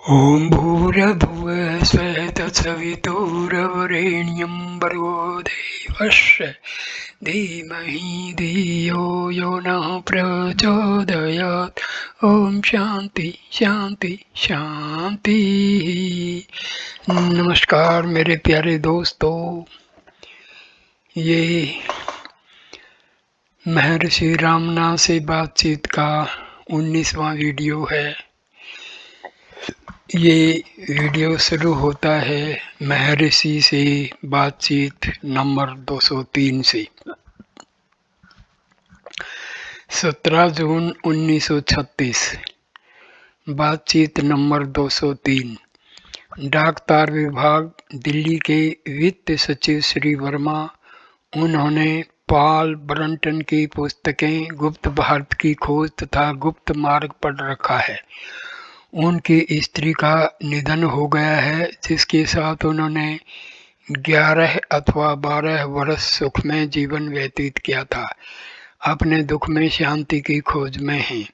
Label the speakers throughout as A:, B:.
A: ॐ भूर्भुवः स्वः तत्सवितुर्वरेण्यं भर्गो देवस्य धीमहि धियो यो नः प्रचोदयात्। ओम शांति शांति शांति। नमस्कार मेरे प्यारे दोस्तों, ये महर्षि रामना से बातचीत का 19वां वीडियो है। ये वीडियो शुरू होता है महर्षि से बातचीत नंबर 203 से। 17 जून 1936। बातचीत नंबर 203। डाक तार विभाग, दिल्ली के वित्त सचिव श्री वर्मा। उन्होंने पॉल ब्रंटन की पुस्तकें गुप्त भारत की खोज तथा गुप्त मार्ग पढ़ रखा है। उनकी स्त्री का निधन हो गया है, जिसके साथ उन्होंने 11 अथवा 12 वर्ष सुखमय जीवन व्यतीत किया था। अपने दुख में शांति की खोज में हैं।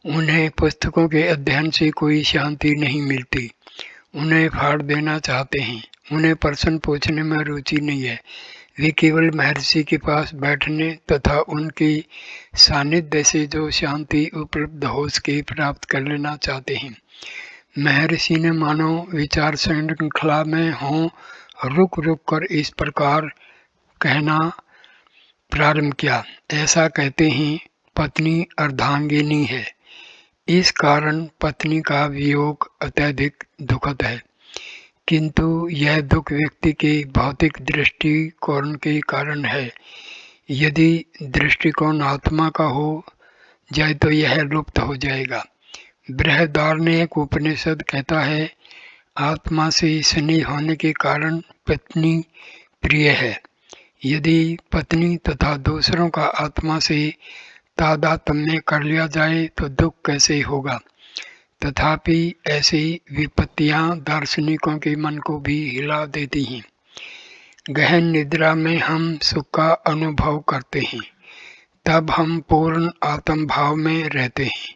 A: उन्हें पुस्तकों के अध्ययन से कोई शांति नहीं मिलती। उन्हें फाड़ देना चाहते हैं। उन्हें प्रश्न पूछने में रुचि नहीं है। वे केवल महर्षि के पास बैठने तथा उनकी सानिध्य से जो शांति उपलब्ध हो सके प्राप्त कर लेना चाहते हैं। महर्षि ने मानो विचार श्रृंखला में हों रुक रुक कर इस प्रकार कहना प्रारंभ किया। ऐसा कहते हैं, पत्नी अर्धांगिनी है। इस कारण पत्नी का वियोग अत्यधिक दुखद है, किंतु यह दुख व्यक्ति के भौतिक दृष्टिकोण के कारण है। यदि दृष्टिकोण आत्मा का हो जाए तो यह लुप्त हो जाएगा। बृहदारण्यक उपनिषद कहता है, आत्मा से स्नेह होने के कारण पत्नी प्रिय है। यदि पत्नी तथा दूसरों का आत्मा से तादात्म्य कर लिया जाए तो दुख कैसे होगा। तथापि ऐसी विपत्तियां दार्शनिकों के मन को भी हिला देती हैं। गहन निद्रा में हम सुख का अनुभव करते हैं, तब हम पूर्ण आत्म भाव में रहते हैं।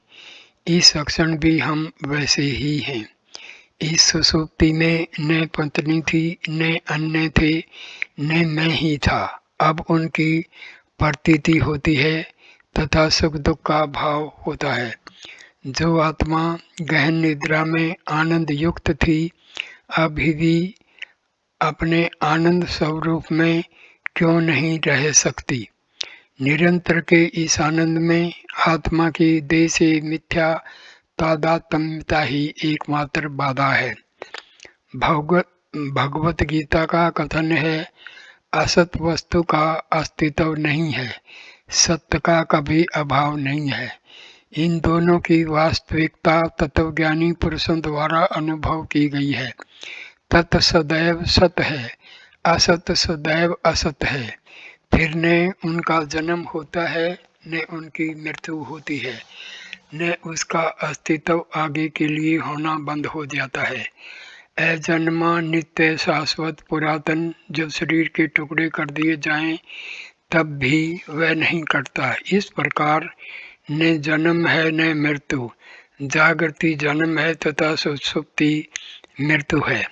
A: इस क्षण भी हम वैसे ही हैं। इस सुषुप्ति में न पत्नी थी, न अन्य थे, न मैं ही था। अब उनकी प्रतीति होती है तथा सुख दुख का भाव होता है। जो आत्मा गहन निद्रा में आनंद युक्त थी, अभी भी अपने आनंद स्वरूप में क्यों नहीं रह सकती। निरंतर के इस आनंद में आत्मा की देह से मिथ्या तादात्म्यता ही एकमात्र बाधा है। भगवत गीता का कथन है, असत वस्तु का अस्तित्व नहीं है, सत्य का कभी अभाव नहीं है। इन दोनों की वास्तविकता तत्वज्ञानी पुरुषों द्वारा अनुभव की गई है। तत् सदैव सत्य है, असत सदैव असत है। फिर न उनका जन्म होता है, न उनकी मृत्यु होती है, न उसका अस्तित्व आगे के लिए होना बंद हो जाता है। अजन्मा नित्य शाश्वत पुरातन जब शरीर के टुकड़े कर दिए जाएं, तब भी वह नहीं कटता। इस प्रकार न जन्म है न मृत्यु। जागृति जन्म है तथा सुषुप्ति मृत्यु है।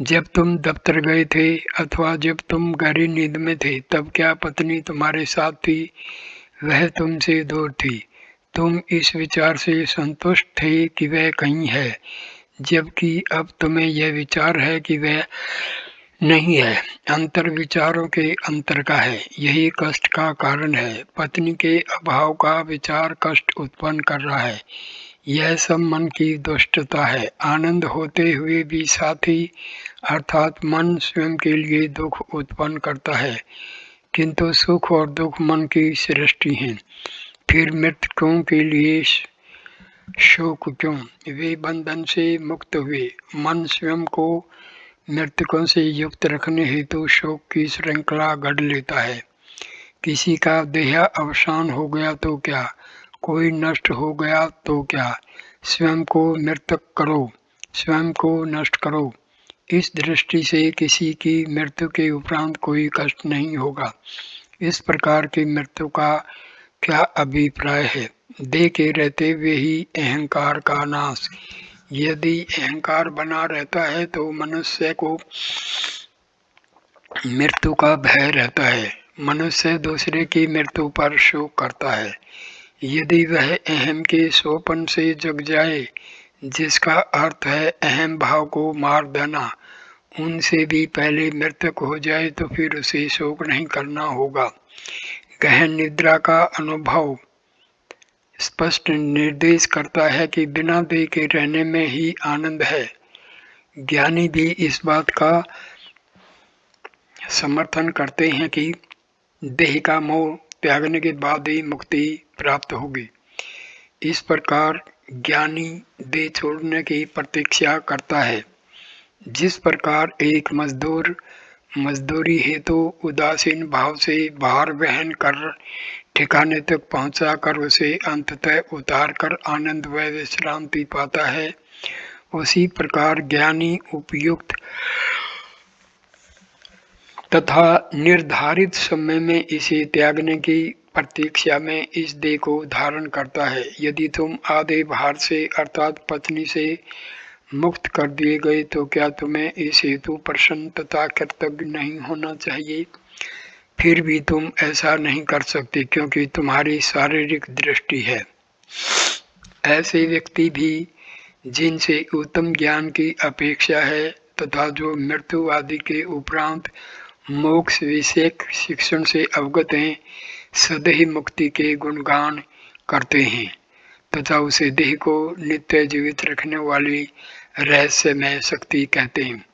A: जब तुम दफ्तर गए थे अथवा जब तुम गहरी नींद में थे, तब क्या पत्नी तुम्हारे साथ थी? वह तुमसे दूर थी। तुम इस विचार से संतुष्ट थे कि वह कहीं है, जबकि अब तुम्हें यह विचार है कि वह नहीं है। अंतर विचारों के अंतर का है, यही कष्ट का कारण है। पत्नी के अभाव का विचार कष्ट उत्पन्न कर रहा है। यह सब मन की दुष्टता है। आनंद होते हुए भी साथी अर्थात मन स्वयं के लिए दुख उत्पन्न करता है, किंतु सुख और दुख मन की सृष्टि हैं। फिर मृतकों के लिए शोक क्यों? वे बंधन से मुक्त हुए। मन स्वयं को मृतकों से युक्त रखने हेतु शोक की श्रृंखला गढ़ लेता है। किसी का देह अवसान हो गया तो क्या, कोई नष्ट हो गया तो क्या। स्वयं को मृतक करो, स्वयं को नष्ट करो। इस दृष्टि से किसी की मृत्यु के उपरांत कोई कष्ट नहीं होगा। इस प्रकार की मृत्यु का क्या अभिप्राय है? देह के रहते हुए ही अहंकार का नाश, यदि अहंकार बना रहता है तो मनुष्य को मृत्यु का भय रहता है। मनुष्य दूसरे की मृत्यु पर शोक करता है। यदि वह अहम के सोपन से जग जाए, जिसका अर्थ है अहम भाव को मार देना, उनसे भी पहले मृतक हो जाए तो फिर उसे शोक नहीं करना होगा। गहन निद्रा का अनुभव स्पष्ट निर्देश करता है कि बिना देह के रहने में ही आनंद है। ज्ञानी भी इस बात का समर्थन करते हैं कि देह का मोह त्यागने के बाद ही मुक्ति प्राप्त होगी। इस प्रकार ज्ञानी देह छोड़ने की प्रतीक्षा करता है। जिस प्रकार एक मजदूर मजदूरी हेतु उदासीन भाव से भार वहन कर ठिकाने तक पहुंचाकर उसे अंततः उतार कर आनंद व विश्रांति पाता है, उसी प्रकार ज्ञानी उपयुक्त तथा निर्धारित समय में इसे त्यागने की प्रतीक्षा में इस देह को धारण करता है। यदि तुम आधे भार से अर्थात पत्नी से मुक्त कर दिए गए तो क्या तुम्हें इस हेतु प्रसन्न तथा कृतज्ञ नहीं होना चाहिए? फिर भी तुम ऐसा नहीं कर सकते क्योंकि तुम्हारी शारीरिक दृष्टि है। ऐसे व्यक्ति भी जिनसे उत्तम ज्ञान की अपेक्षा है तथा जो मृत्यु आदि के उपरांत मोक्ष विषयक शिक्षण से अवगत हैं, सदैव मुक्ति के गुणगान करते हैं तथा उसे देह को नित्य जीवित रखने वाली रहस्यमय शक्ति कहते हैं।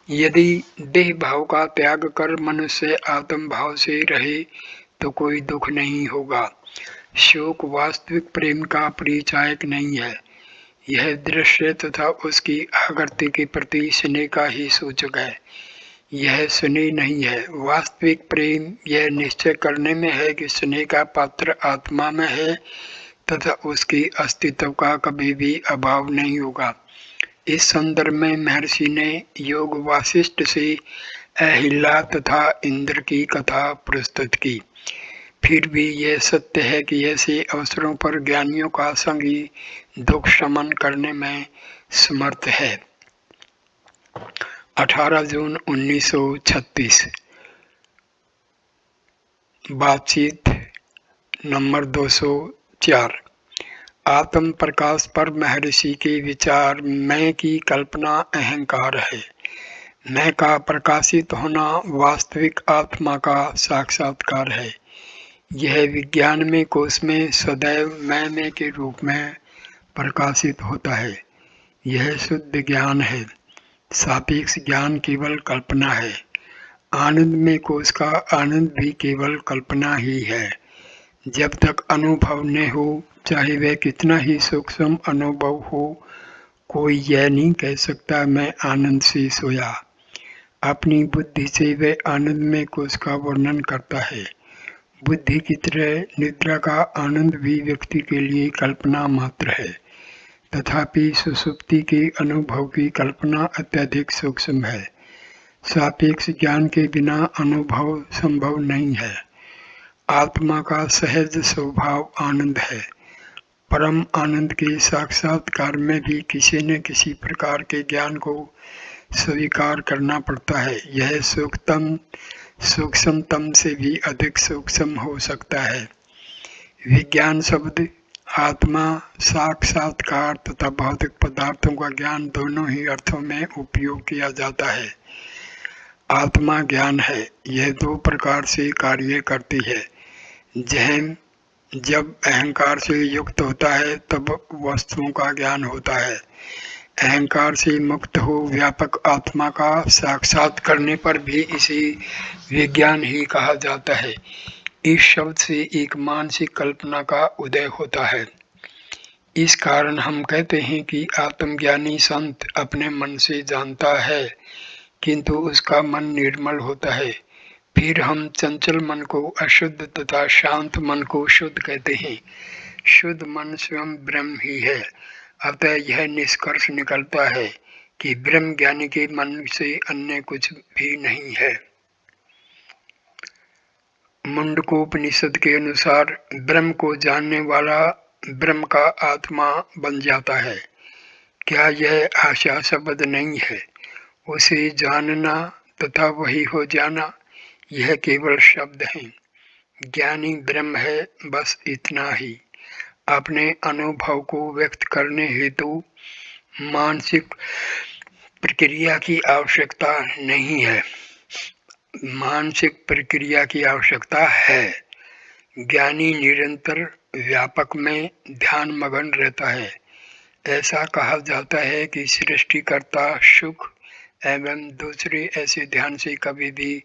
A: यदि देह भाव का त्याग कर मनुष्य आत्म भाव से रहे तो कोई दुख नहीं होगा। शोक वास्तविक प्रेम का परिचायक नहीं है। यह दृश्य तथा उसकी आकृति के प्रति स्नेह का ही सूचक है। यह स्नेह नहीं है। वास्तविक प्रेम यह निश्चय करने में है कि स्नेह का पात्र आत्मा में है तथा उसके अस्तित्व का कभी भी अभाव नहीं होगा। इस संदर्भ में महर्षि ने योग वासिष्ठ से अहिल्या तथा इंद्र की कथा प्रस्तुत की। फिर भी यह सत्य है कि ऐसे अवसरों पर ज्ञानियों का संग ही दुख शमन करने में समर्थ है। 18 जून 1936। बातचीत नंबर 204। आत्म प्रकाश पर महर्षि के विचार। मैं की कल्पना अहंकार है। मैं का प्रकाशित होना वास्तविक आत्मा का साक्षात्कार है। यह विज्ञान में कोश में सदैव मैं के रूप में प्रकाशित होता है। यह शुद्ध ज्ञान है। सापेक्ष ज्ञान केवल कल्पना है। आनंद में कोश का आनंद भी केवल कल्पना ही है। जब तक अनुभव न हो, चाहे वह कितना ही सूक्ष्म अनुभव हो, कोई यह नहीं कह सकता मैं आनंद से सोया। अपनी बुद्धि से वह आनंद में कोश का वर्णन करता है। बुद्धि की तरह निद्रा का आनंद भी व्यक्ति के लिए कल्पना मात्र है। तथापि सुषुप्ति के अनुभव की कल्पना अत्यधिक सूक्ष्म है। सापेक्ष ज्ञान के बिना अनुभव संभव नहीं है। आत्मा का सहज स्वभाव आनंद है। परम आनंद के साक्षात्कार में भी किसी न किसी प्रकार के ज्ञान को स्वीकार करना पड़ता है। यह सूक्ष्मतम से भी अधिक सूक्ष्म हो सकता है। विज्ञान शब्द आत्मा, साक्षात्कार तथा भौतिक पदार्थों का ज्ञान दोनों ही अर्थों में उपयोग किया जाता है। आत्मा ज्ञान है। यह दो प्रकार से कार्य करती है। जहन जब अहंकार से युक्त होता है तब वस्तुओं का ज्ञान होता है। अहंकार से मुक्त हो व्यापक आत्मा का साक्षात करने पर भी इसे विज्ञान ही कहा जाता है। इस शब्द से एक मानसिक कल्पना का उदय होता है। इस कारण हम कहते हैं कि आत्मज्ञानी संत अपने मन से जानता है किंतु उसका मन निर्मल होता है। फिर हम चंचल मन को अशुद्ध तथा शांत मन को शुद्ध कहते हैं। शुद्ध मन स्वयं ब्रह्म ही है। अतः यह निष्कर्ष निकलता है कि ब्रह्म ज्ञानी के मन से अन्य कुछ भी नहीं है। मुंडकोपनिषद के अनुसार ब्रह्म को जानने वाला ब्रह्म का आत्मा बन जाता है। क्या यह आशा शब्द नहीं है? उसे जानना तथा वही हो जाना, यह केवल शब्द हैं। ज्ञानी ब्रह्म है, बस इतना ही। अपने अनुभव को व्यक्त करने हेतु मानसिक प्रक्रिया की आवश्यकता नहीं है, मानसिक प्रक्रिया की आवश्यकता है। ज्ञानी निरंतर व्यापक में ध्यान मगन रहता है। ऐसा कहा जाता है कि सृष्टिकर्ता सुख एवं दूसरे ऐसे ध्यान से कभी भी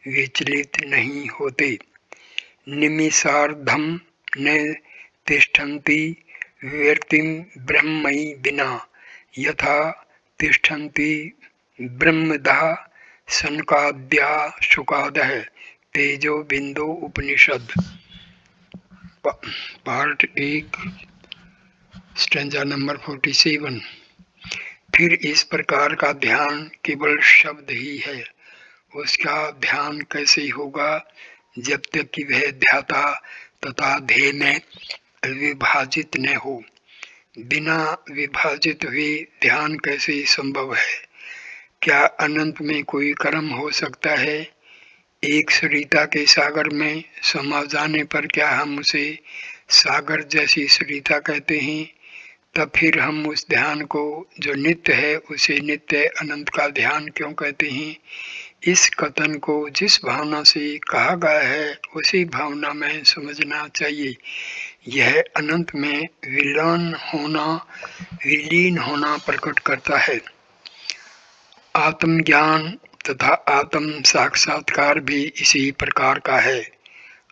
A: विचलित नहीं होते। निमिषार्धम न तिष्ठन्ति व्यक्तिं ब्रह्मयि विना यथा तिष्ठन्ति ब्रह्मदः सनकाद्या शुकादः। तेजो बिंदु उपनिषद पार्ट 1 स्टेंजा नंबर 47। फिर इस प्रकार का ध्यान केवल शब्द ही है। उसका ध्यान कैसे होगा जब तक कि वह ध्याता तथा ध्येय में विभाजित न हो। बिना विभाजित हुए ध्यान कैसे संभव है? क्या अनंत में कोई कर्म हो सकता है? एक सरिता के सागर में समा जाने पर क्या हम उसे सागर जैसी सरिता कहते हैं? तब फिर हम उस ध्यान को जो नित्य है उसे नित्य अनंत का ध्यान क्यों कहते हैं? इस कथन को जिस भावना से कहा गया है उसी भावना में समझना चाहिए। यह अनंत में विलीन होना प्रकट करता है। आत्मज्ञान तथा आत्म साक्षात्कार भी इसी प्रकार का है।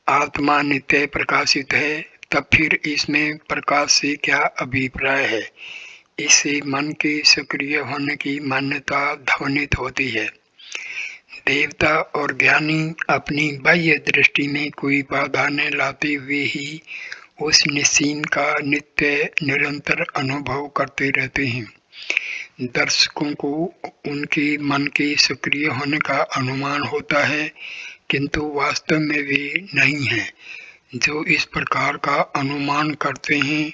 A: आत्मा नित्य प्रकाशित है, तब फिर इसमें प्रकाश से क्या अभिप्राय है? इससे मन के सक्रिय होने की मान्यता ध्वनित होती है। देवता और ज्ञानी अपनी बाह्य दृष्टि में कोई बाधा न लाते हुए ही उस निसीम का नित्य निरंतर अनुभव करते रहते हैं। दर्शकों को उनके मन के सक्रिय होने का अनुमान होता है, किंतु वास्तव में वे नहीं है। जो इस प्रकार का अनुमान करते हैं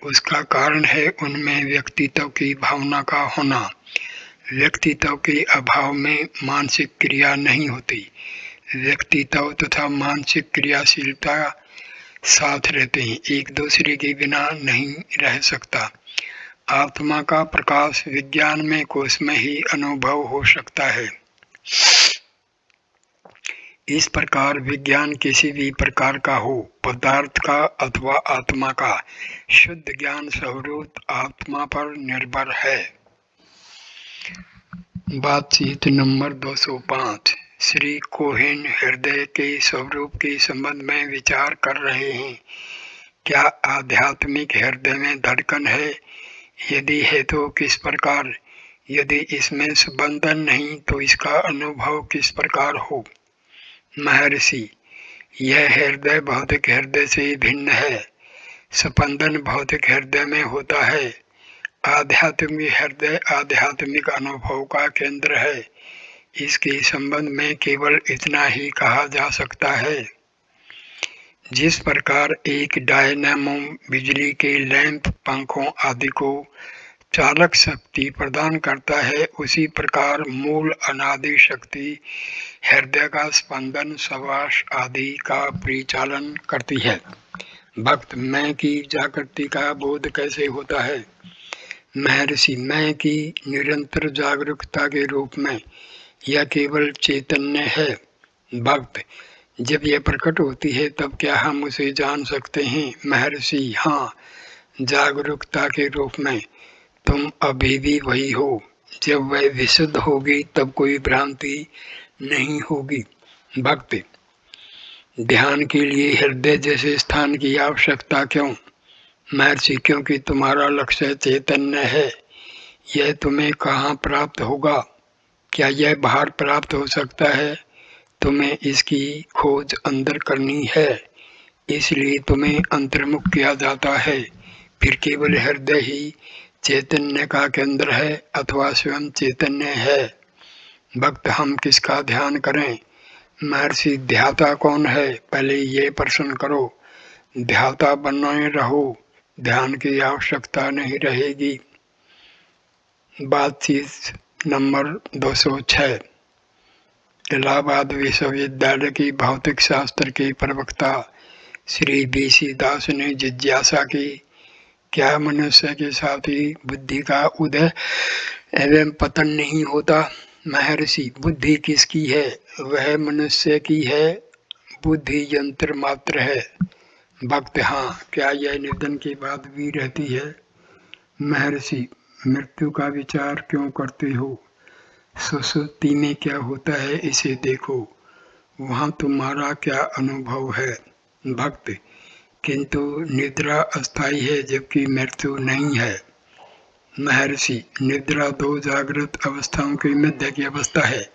A: उसका कारण है उनमें व्यक्तित्व की भावना का होना। व्यक्तित्व के अभाव में मानसिक क्रिया नहीं होती। व्यक्तित्व तथा मानसिक क्रियाशीलता साथ रहते हैं, एक दूसरे के बिना नहीं रह सकता। आत्मा का प्रकाश विज्ञान में कोश में ही अनुभव हो सकता है। इस प्रकार विज्ञान किसी भी प्रकार का हो, पदार्थ का अथवा आत्मा का, शुद्ध ज्ञान स्वरूप आत्मा पर निर्भर है। बातचीत नंबर 205। श्री कोहेन हृदय के स्वरूप के संबंध में विचार कर रहे हैं। क्या आध्यात्मिक हृदय में धड़कन है? यदि है तो किस प्रकार? यदि इसमें स्पंदन नहीं तो इसका अनुभव किस प्रकार हो? महर्षि, यह हृदय भौतिक हृदय से भिन्न है। स्पंदन भौतिक हृदय में होता है। आध्यात्मिक हृदय आध्यात्मिक अनुभव का केंद्र है। इसके संबंध में केवल इतना ही कहा जा सकता है। जिस प्रकार एक डायनामो बिजली के लैंप, पंखों आदि को चालक शक्ति प्रदान करता है, उसी प्रकार मूल अनादि शक्ति हृदय का स्पंदन, श्वास आदि का परिचालन करती है। भक्त, मैं की जागृति का बोध कैसे होता है? महर्षि, मैं की निरंतर जागरूकता के रूप में यह केवल चैतन्य है। भक्त, जब यह प्रकट होती है तब क्या हम उसे जान सकते हैं? महर्षि, हाँ, जागरूकता के रूप में। तुम अभी भी वही हो। जब वह विशुद्ध होगी तब कोई भ्रांति नहीं होगी। भक्त, ध्यान के लिए हृदय जैसे स्थान की आवश्यकता क्यों? महर्षि, क्योंकि तुम्हारा लक्ष्य चैतन्य है। यह तुम्हें कहाँ प्राप्त होगा? क्या यह बाहर प्राप्त हो सकता है? तुम्हें इसकी खोज अंदर करनी है, इसलिए तुम्हें अंतर्मुख किया जाता है। फिर केवल हृदय ही चैतन्य का केंद्र है अथवा स्वयं चैतन्य है। भक्त, हम किसका ध्यान करें? महर्षि, ध्याता कौन है, पहले ये प्रश्न करो। ध्याता बने रहो, ध्यान की आवश्यकता नहीं रहेगी। बातचीत नंबर 206। इलाहाबाद विश्वविद्यालय की भौतिक शास्त्र के प्रवक्ता श्री BC दास ने जिज्ञासा की, क्या मनुष्य के साथ ही बुद्धि का उदय एवं पतन नहीं होता? महर्षि, बुद्धि किसकी है? वह मनुष्य की है, बुद्धि यंत्र मात्र है। भक्त, हाँ, क्या यह निधन के बाद भी रहती है? महर्षि, मृत्यु का विचार क्यों करते हो? सुसुप्ति में क्या होता है इसे देखो, वहाँ तुम्हारा क्या अनुभव है? भक्त, किंतु निद्रा अस्थायी है जबकि मृत्यु नहीं है। महर्षि, निद्रा 2 जागृत अवस्थाओं के मध्य की अवस्था है,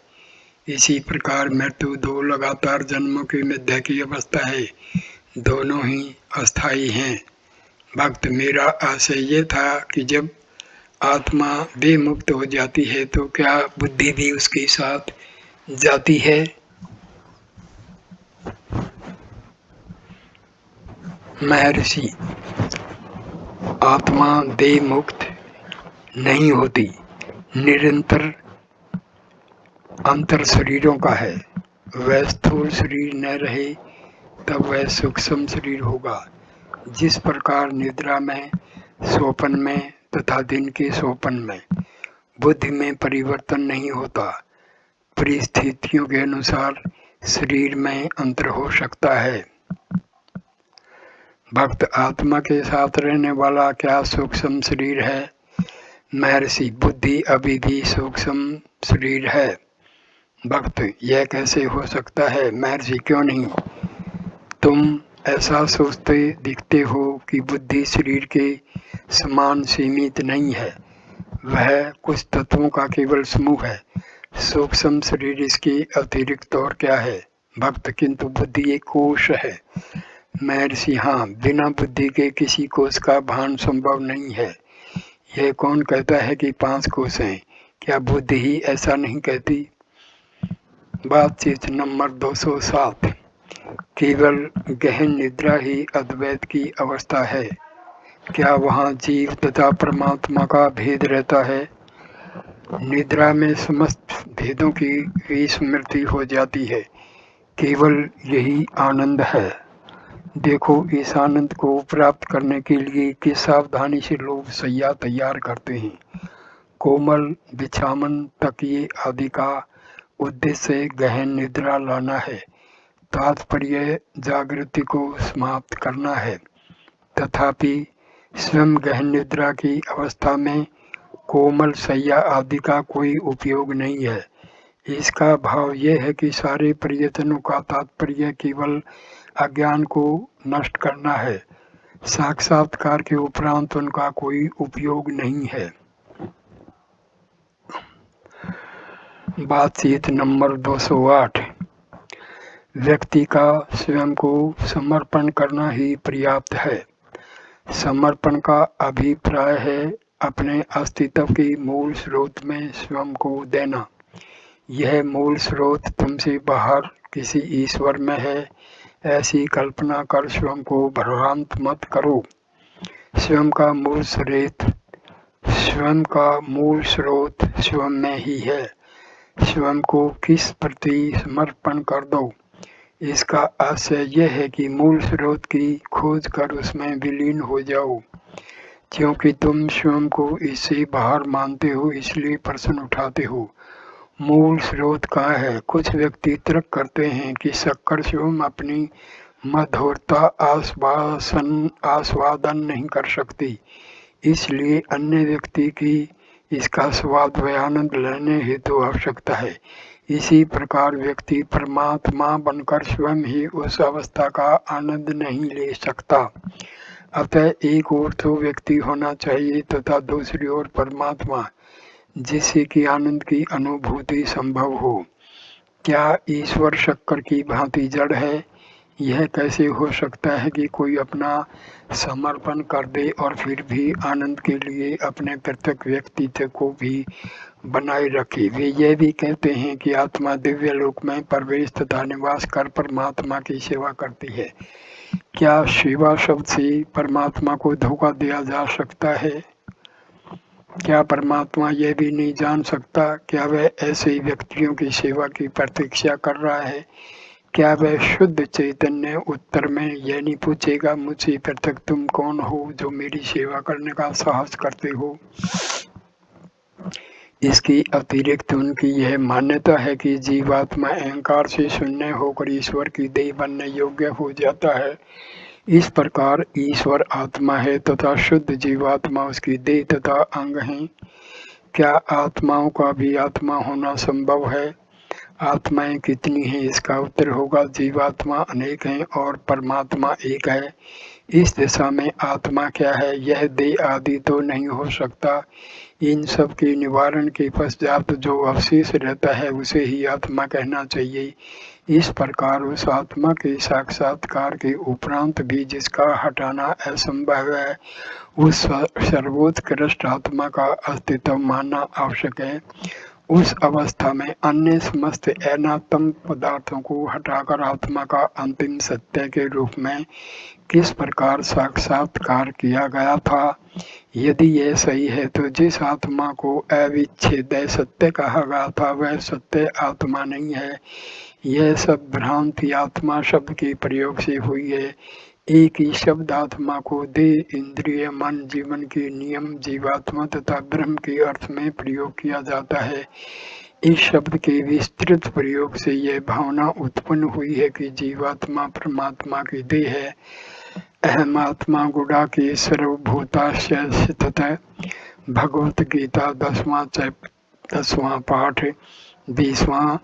A: इसी प्रकार मृत्यु 2 लगातार जन्मों के मध्य की अवस्था है, दोनों ही अस्थायी हैं। भक्त, मेरा आशय ये था कि जब आत्मा बेमुक्त हो जाती है तो क्या बुद्धि भी उसके साथ जाती है? महर्षि, आत्मा देह मुक्त नहीं होती, निरंतर अंतर शरीरों का है। वह स्थूल शरीर न रहे तब वह सूक्ष्म शरीर होगा। जिस प्रकार निद्रा में, स्वप्न में तथा दिन के स्वप्न में बुद्धि में परिवर्तन नहीं होता, परिस्थितियों के अनुसार शरीर में अंतर हो सकता है। भक्त, आत्मा के साथ रहने वाला क्या सूक्ष्म शरीर है? महर्षि, बुद्धि अभी भी सूक्ष्म शरीर है। भक्त, यह कैसे हो सकता है? महर्षि, क्यों नहीं? तुम ऐसा सोचते दिखते हो कि बुद्धि शरीर के समान सीमित नहीं है, वह कुछ तत्वों का केवल समूह है। सूक्ष्म शरीर इसके अतिरिक्त और क्या है? भक्त, किंतु बुद्धि एक कोश है। महर्षि, हाँ, बिना बुद्धि के किसी कोश का भान संभव नहीं है। यह कौन कहता है कि 5 कोश हैं? क्या बुद्धि ही ऐसा नहीं कहती? बातचीत नंबर 207। केवल गहन निद्रा ही अद्वैत की अवस्था है। क्या वहाँ जीव तथा परमात्मा का भेद रहता है? निद्रा में समस्त भेदों की विस्मृति हो जाती है, केवल यही आनंद है। देखो, इस आनंद को प्राप्त करने के लिए किस सावधानी से लोग शैया तैयार करते हैं। कोमल बिछावन, तकिए आदि का उद्देश्य गहन निद्रा लाना है, तात्पर्य जागृति को समाप्त करना है। तथापि स्वयं गहन निद्रा की अवस्था में कोमल शैया आदि का कोई उपयोग नहीं है। इसका भाव यह है कि सारे प्रयत्नों का तात्पर्य केवल अज्ञान को नष्ट करना है, साक्षात्कार के उपरांत उनका कोई उपयोग नहीं है। बातचीत नंबर 208। व्यक्ति का स्वयं को समर्पण करना ही पर्याप्त है। समर्पण का अभिप्राय है अपने अस्तित्व के मूल स्रोत में स्वयं को देना। यह मूल स्रोत तुमसे बाहर किसी ईश्वर में है, ऐसी कल्पना कर स्वयं को भ्रांत मत करो। स्वयं का मूल स्रोत स्वयं में ही है। स्वयं को किस प्रति समर्पण कर दो, इसका आशय यह है कि मूल स्रोत की खोज कर उसमें विलीन हो जाओ। क्योंकि तुम स्वयं को इससे बाहर मानते हो, इसलिए प्रश्न उठाते हो, मूल स्रोत कहाँ है? कुछ व्यक्ति तर्क करते हैं कि शक्कर स्वयं अपनी मधुरता आस्वादन नहीं कर सकती, इसलिए अन्य व्यक्ति की इसका स्वाद व आनंद लेने हेतु आवश्यकता है। इसी प्रकार व्यक्ति परमात्मा बनकर स्वयं ही उस अवस्था का आनंद नहीं ले सकता। अतः एक ओर तो व्यक्ति होना चाहिए तथा दूसरी ओर परमात्मा, जिससे कि आनंद की अनुभूति संभव हो। क्या ईश्वर शक्कर की भांति जड़ है? यह कैसे हो सकता है कि कोई अपना समर्पण कर दे और फिर भी आनंद के लिए अपने पृथक व्यक्तित्व को भी बनाए रखे? वे यह भी कहते हैं कि आत्मा दिव्य लोक में प्रवेश तथा निवास कर परमात्मा की सेवा करती है। क्या सेवा शब्द से परमात्मा को धोखा दिया जा सकता है? क्या परमात्मा यह भी नहीं जान सकता? क्या वह ऐसे ही व्यक्तियों की सेवा की प्रतीक्षा कर रहा है? क्या वह शुद्ध चैतन्य उत्तर में यह नहीं पूछेगा, मुझसे पृथक तुम कौन हो जो मेरी सेवा करने का साहस करते हो? इसकी अतिरिक्त उनकी यह मान्यता है कि जीवात्मा अहंकार से शून्य होकर ईश्वर की देह बनने योग्य हो जाता है। इस प्रकार ईश्वर आत्मा है तथा शुद्ध जीवात्मा उसकी देह तथा अंग हैं। क्या आत्माओं का भी आत्मा होना संभव है? आत्माएं कितनी हैं? इसका उत्तर होगा जीवात्मा अनेक हैं और परमात्मा एक है। इस दिशा में आत्मा क्या है? यह देह आदि तो नहीं हो सकता। इन सब के निवारण के पश्चात जो अवशेष रहता है उसे ही आत्मा कहना चाहिए। इस प्रकार उस आत्मा के साक्षात्कार के उपरांत भी जिसका हटाना असंभव है, उस सर्वोत्कृष्ट आत्मा का अस्तित्व मानना आवश्यक है। उस अवस्था में अन्य समस्त अनात्म पदार्थों को हटाकर आत्मा का अंतिम सत्य के रूप में किस प्रकार साक्षात्कार किया गया था? यदि यह सही है तो जिस आत्मा को अविच्छेद्य सत्य कहा गया था वह सत्य आत्मा नहीं है। यह सब भ्रांति आत्मा शब्द के प्रयोग से हुई है। एक ही शब्द आत्मा को देह, इंद्रिय, मन, जीवन के नियम, जीवात्मा तथा ब्रह्म के अर्थ में प्रयोग किया जाता है। इस शब्द के विस्तृत प्रयोग से यह भावना उत्पन्न हुई है कि जीवात्मा परमात्मा की देह है। अहम आत्मा गुड़ा के सर्वभूतास्य स्थितः। भगवत गीता 10वां पाठ 20वां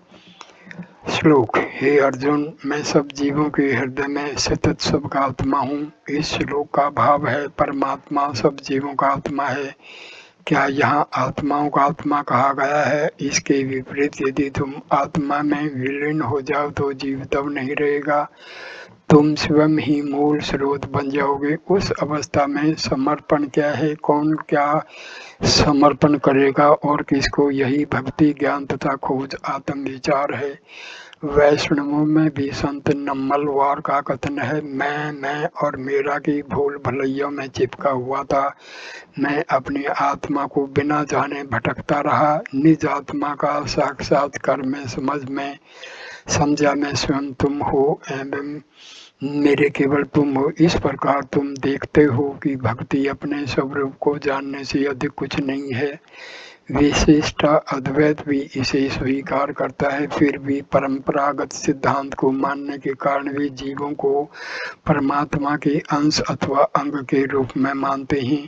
A: श्लोक। हे अर्जुन, मैं सब जीवों के हृदय में सतत सबका आत्मा हूँ। इस श्लोक का भाव है परमात्मा सब जीवों का आत्मा है। क्या यहाँ आत्माओं का आत्मा कहा गया है? इसके विपरीत यदि तुम आत्मा में विलीन हो जाओ तो जीव तब नहीं रहेगा, तुम स्वयं ही मूल स्रोत बन जाओगे। उस अवस्था में समर्पण क्या है? कौन क्या समर्पण करेगा और किसको? यही भक्ति, ज्ञान तथा खोज आत्म विचार है। वैष्णवों में भी संत नम्मलवार का कथन है, मैं और मेरा की भूल भलैया में चिपका हुआ था। मैं अपनी आत्मा को बिना जाने भटकता रहा। निज आत्मा का साक्षात्कार में समझा मैं स्वयं तुम हो एवं मेरे केवल तुम हो। इस प्रकार तुम देखते हो कि भक्ति अपने स्वरूप को जानने से अधिक कुछ नहीं है। विशिष्ट अद्वैत भी इसे स्वीकार करता है, फिर भी परंपरागत सिद्धांत को मानने के कारण भी जीवों को परमात्मा के अंश अथवा अंग के रूप में मानते हैं।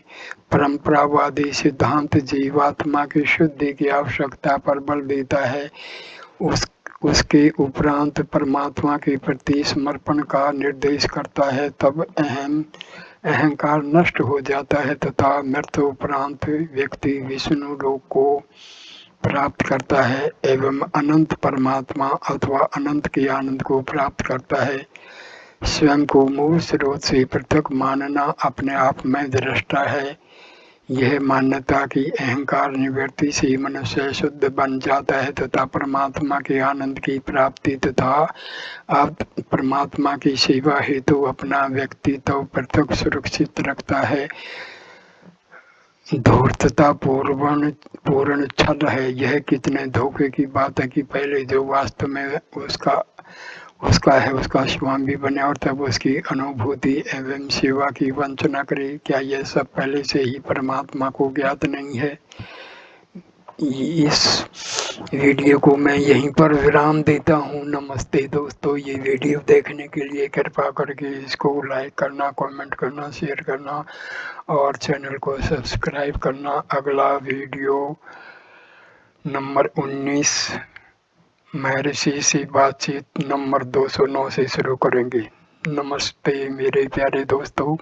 A: परंपरावादी सिद्धांत जीवात्मा की शुद्धि की आवश्यकता पर बल देता है। उसके उपरांत परमात्मा के प्रति समर्पण का निर्देश करता है। तब अहंकार नष्ट हो जाता है तथा मृत्यु उपरांत व्यक्ति विष्णु लोक को प्राप्त करता है एवं अनंत परमात्मा अथवा अनंत के आनंद को प्राप्त करता है। स्वयं को मूल स्रोत से पृथक मानना अपने आप में दृष्टा है। यह मान्यता की अहंकार निवृत्ति से मनुष्य शुद्ध बन जाता है तथा परमात्मा के आनंद की प्राप्ति तथा परमात्मा की सेवा हेतु अपना व्यक्तित्व पृथक सुरक्षित रखता है। धूर्तता पूर्ण छल है। यह कितने धोखे की बात है कि पहले जो वास्तव में उसका है उसका स्वामी बने और तब उसकी अनुभूति एवं सेवा की वंचना करे। क्या यह सब पहले से ही परमात्मा को ज्ञात नहीं है? इस वीडियो को मैं यहीं पर विराम देता हूँ। नमस्ते दोस्तों, ये वीडियो देखने के लिए कृपया करके इसको लाइक करना, कमेंट करना, शेयर करना और चैनल को सब्सक्राइब करना। अगला वीडियो नंबर 19 महर्षि से बातचीत नंबर 209 से शुरू करेंगे। नमस्ते मेरे प्यारे दोस्तों।